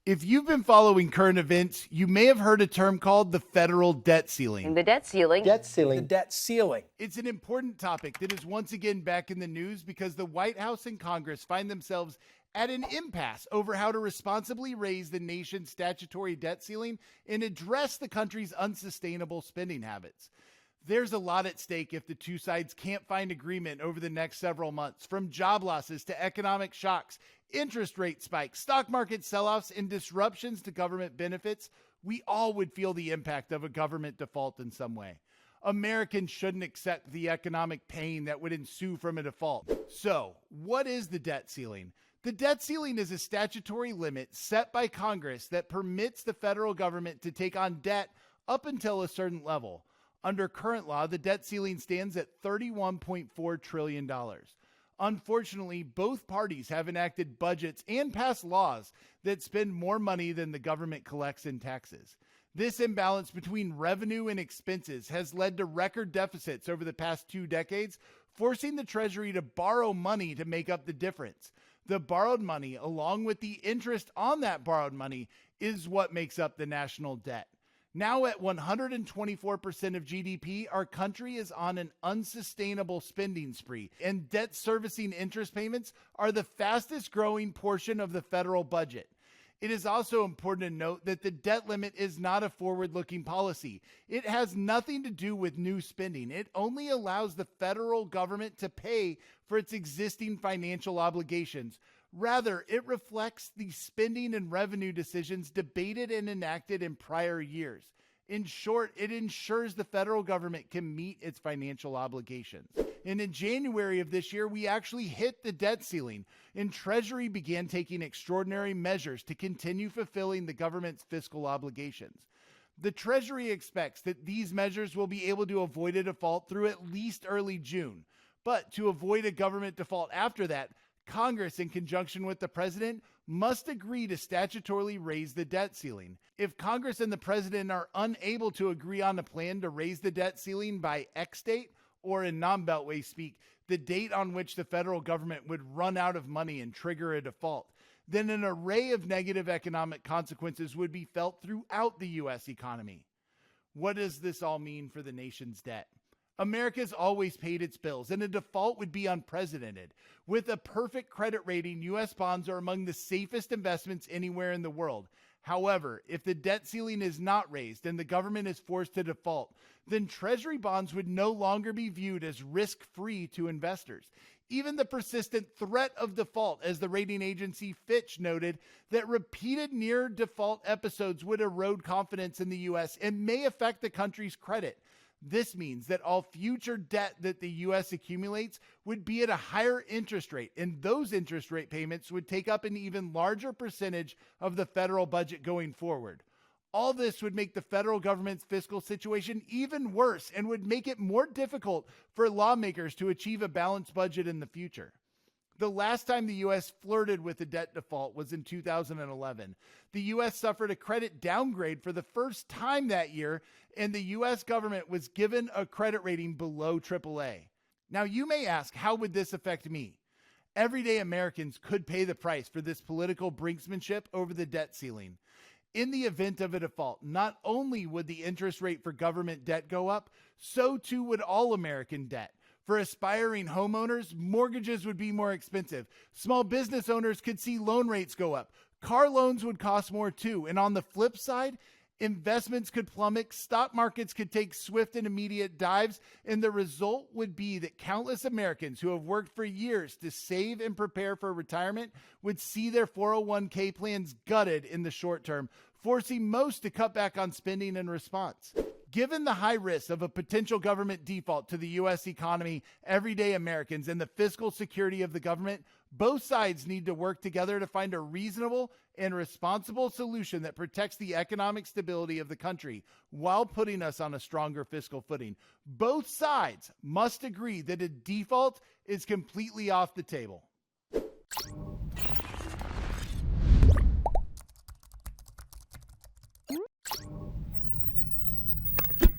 If you've been following current events, you may have heard a term called the federal debt ceiling. The debt ceiling. Debt ceiling. The debt ceiling. It's an important topic that is once again back in the news because the White House and Congress find themselves at an impasse over how to responsibly raise the nation's statutory debt ceiling and address the country's unsustainable spending habits. There's a lot at stake if the two sides can't find agreement over the next several months, from job losses to economic shocks, interest rate spikes, stock market sell-offs, and disruptions to government benefits. We all would feel the impact of a government default in some way. Americans shouldn't accept the economic pain that would ensue from a default. So, what is the debt ceiling? The debt ceiling is a statutory limit set by Congress that permits the federal government to take on debt up until a certain level. Under current law, the debt ceiling stands at $31.4 trillion. Unfortunately, both parties have enacted budgets and passed laws that spend more money than the government collects in taxes. This imbalance between revenue and expenses has led to record deficits over the past 2 decades, forcing the Treasury to borrow money to make up the difference. The borrowed money, along with the interest on that borrowed money, is what makes up the national debt. Now at 124% of GDP, our country is on an unsustainable spending spree, and debt servicing interest payments are the fastest growing portion of the federal budget. It is also important to note that the debt limit is not a forward-looking policy. It has nothing to do with new spending. It only allows the federal government to pay for its existing financial obligations. Rather, it reflects the spending and revenue decisions debated and enacted in prior years. In short, it ensures the federal government can meet its financial obligations. And in January of this year, we actually hit the debt ceiling, and Treasury began taking extraordinary measures to continue fulfilling the government's fiscal obligations. The Treasury expects that these measures will be able to avoid a default through at least early June. But to avoid a government default after that, Congress, in conjunction with the president, must agree to statutorily raise the debt ceiling. If Congress and the president are unable to agree on a plan to raise the debt ceiling by X date, or in non-Beltway speak, the date on which the federal government would run out of money and trigger a default, then an array of negative economic consequences would be felt throughout the U.S. economy. What does this all mean for the nation's debt? America's always paid its bills, and a default would be unprecedented. With a perfect credit rating, U.S. bonds are among the safest investments anywhere in the world. However, if the debt ceiling is not raised and the government is forced to default, then Treasury bonds would no longer be viewed as risk-free to investors. Even the persistent threat of default, as the rating agency Fitch noted, that repeated near-default episodes would erode confidence in the U.S. and may affect the country's credit. This means that all future debt that the U.S. accumulates would be at a higher interest rate, and those interest rate payments would take up an even larger percentage of the federal budget going forward. All this would make the federal government's fiscal situation even worse and would make it more difficult for lawmakers to achieve a balanced budget in the future. The last time the U.S. flirted with a debt default was in 2011. The U.S. suffered a credit downgrade for the first time that year, and the U.S. government was given a credit rating below AAA. Now, you may ask, how would this affect me? Everyday Americans could pay the price for this political brinksmanship over the debt ceiling. In the event of a default, not only would the interest rate for government debt go up, so too would all American debt. For aspiring homeowners, mortgages would be more expensive. Small business owners could see loan rates go up. Car loans would cost more too. And on the flip side, investments could plummet, stock markets could take swift and immediate dives, and the result would be that countless Americans who have worked for years to save and prepare for retirement would see their 401k plans gutted in the short term, forcing most to cut back on spending in response. Given the high risk of a potential government default to the U.S. economy, everyday Americans, and the fiscal security of the government, both sides need to work together to find a reasonable and responsible solution that protects the economic stability of the country while putting us on a stronger fiscal footing. Both sides must agree that a default is completely off the table.